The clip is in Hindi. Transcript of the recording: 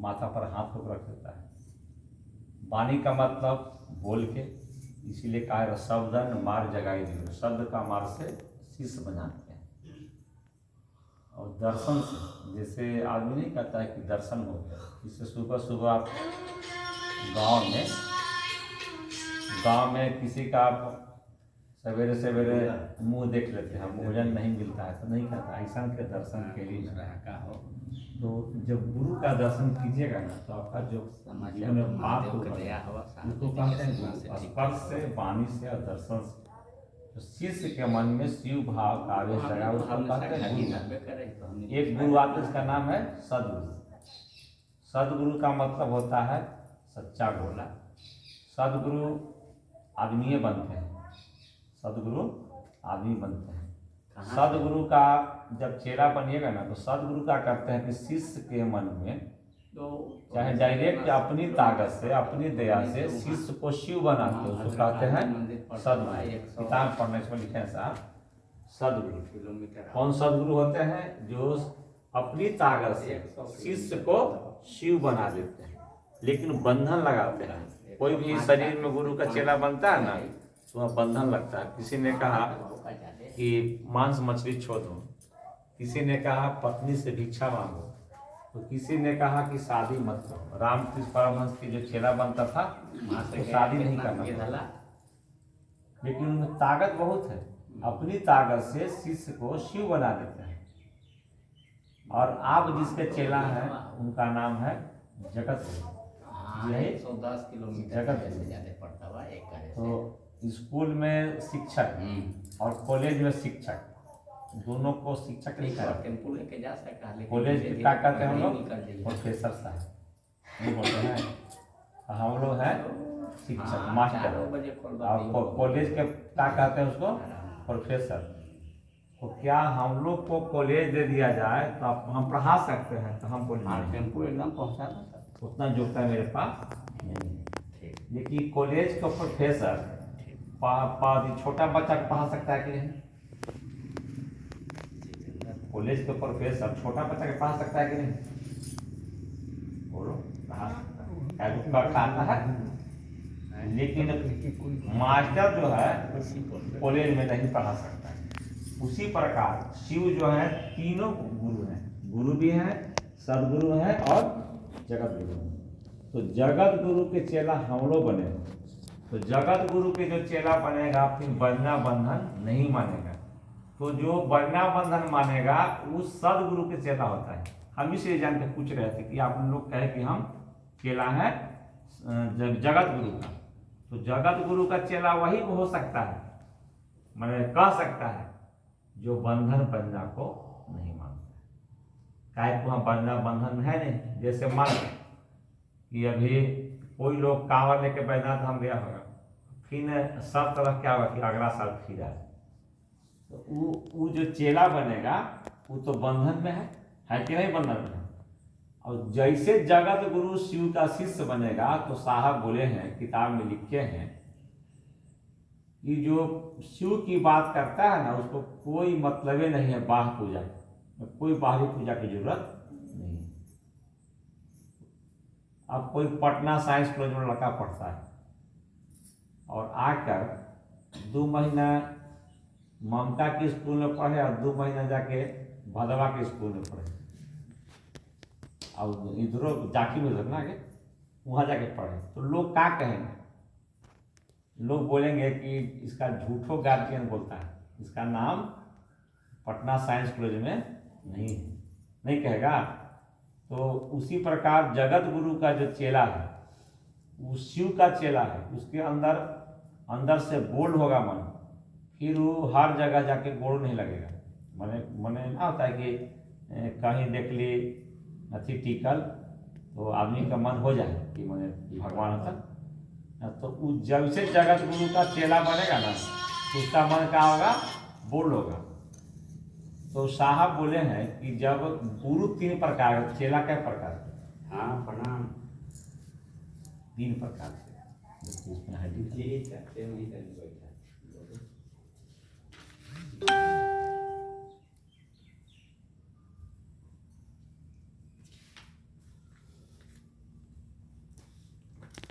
माथा पर हाथ को रख देता है। वाणी का मतलब बोल के, इसीलिए कहा है शब्दन मार जगाई दियो, शब्द का मार से शिष्य बनाते हैं। और दर्शन से, जैसे आदमी नहीं कहता है कि दर्शन हो गया, इससे सुबह सुबह आप गांव में किसी का आप सवेरे सवेरे मुंह देख लेते हैं, भोजन नहीं मिलता है तो नहीं खाता, ऐसा के दर्शन के लिए का हो। तो जब गुरु का दर्शन कीजिएगा ना तो आपका जो जीवन में पाप होगा उसको कहते हैं स्पर्श से, वाणी से और दर्शन से। तो शिष्य के मन में शिव भाव का आवेश जगा, उसको कहते हैं गुरु। एक गुरु आता है, इसका नाम है सदगुरु। सदगुरु का मतलब होता है सच्चा भोला। सदगुरु आदमी बनते हैं, सदगुरु आदमी बनते हैं। सदगुरु का जब चेला बनिएगा ना तो सदगुरु का करते हैं कि शिष्य के मन में चाहे डायरेक्ट अपनी ताकत से, अपनी दया से शिष्य को शिव बनाते, उसको कहते हैं सदगुरु। किताब पढ़ने से लिखे हैं साहब, सदगुरु। कौन सदगुरु होते हैं? जो अपनी ताकत से शिष्य को शिव बना देते हैं, लेकिन बंधन लगाते हैं। कोई भी शरीर में गुरु का चेला बनता है ना तो वह बंधन लगता है। किसी ने कहा कि मांस मछली छोड़ दो, किसी ने कहा पत्नी से भिक्षा मांगो, तो किसी ने कहा कि शादी मत करो। रामकृष्ण परमहंस की जो चेला बनता था तो शादी नहीं करना, लेकिन उनमें ताकत बहुत है, अपनी ताकत से शिष्य को शिव बना देते हैं। और आप जिसके चेला हैं उनका नाम है जगत गुरु। यही 110 किलोमीटर जगत से ज़्यादा पड़ता हुआ एक तरह से। तो स्कूल में शिक्षक और कॉलेज में शिक्षक, दोनों को शिक्षक नहीं कहते। टेम्पो लेके जा सकता है, कॉलेज क्या कहते हैं हम लोग? प्रोफेसर साहब नहीं बोलते हैं, हम लोग हैं शिक्षक, मास्टर। और कॉलेज के क्या कहते हैं उसको? प्रोफेसर। तो क्या हम लोग को कॉलेज दे दिया जाए तो हम पढ़ा सकते हैं? तो हम कॉलेज टेम्पो एकदम पहुँचा सकता, उतना योग्यता मेरे पास नहीं। लेकिन कॉलेज का प्रोफेसर छोटा बच्चा को पढ़ा सकता है कि नहीं? कॉलेज के प्रोफेसर छोटा बच्चा को पढ़ा सकता है कि नहीं? बोलो, पढ़ा सकता है। लेकिन मास्टर जो है कॉलेज में नहीं पढ़ा सकता है। उसी प्रकार शिव जो है तीनों गुरु हैं, गुरु भी हैं, सदगुरु हैं और जगत गुरु हैं। तो जगत गुरु के चेला हम लोग बने, तो जगत गुरु के जो चेला बनेगा फिर बन्ना बंधन नहीं मानेगा। तो जो बन्ना बंधन मानेगा वो सदगुरु के चेला होता है। हम इसलिए जान के पूछ रहे थे कि आप लोग कहे कि हम चेला है जगत गुरु का, तो जगत गुरु का चेला वही हो सकता है, मैंने कह सकता है जो बंधन बन्ना को नहीं मानता है। काहे को वहाँ बन्ना बंधन है नहीं। जैसे मान कि अभी कोई लोग कांवर लेके बैठा था, हम गया होगा, फिर सब तरह क्या होगा कि अगला साल फिर आए, तो वो जो चेला बनेगा वो तो बंधन में है कि नहीं? बंधन में है। और जैसे जगत गुरु शिव का शिष्य बनेगा तो साहब बोले हैं, किताब में लिखे हैं कि जो शिव की बात करता है ना उसको कोई मतलब ही नहीं है बाह्य पूजा, कोई बाहरी पूजा की जरूरत नहीं है। अब कोई पटना साइंस कॉलेज में लड़का पढ़ता है और आकर 2 महीना ममता के स्कूल में पढ़े और 2 महीना जाके भदवा के स्कूल में पढ़े, और इधरों जाकी में उधर ना आगे वहाँ जाके पढ़े, तो लोग क्या कहेंगे? लोग बोलेंगे कि इसका झूठो गार्जियन बोलता है, इसका नाम पटना साइंस कॉलेज में नहीं है, नहीं कहेगा। तो उसी प्रकार जगत गुरु का जो चेला है वो शिव का चेला है, उसके अंदर से बोल्ड होगा मन, फिर वो हर जगह जाके गोड़ नहीं लगेगा। मने ना होता है कि कहीं देख ली अथी टिकल तो आदमी का मन हो जाए कि मने भगवान होता, तो जब से जगत गुरु का चेला बनेगा ना तो उसका मन क्या होगा? बोल्ड होगा। तो साहब बोले हैं कि जब गुरु 3 प्रकार, चेला क्या प्रकार? हाँ प्रणाम। 3 प्रकार से उसमें है।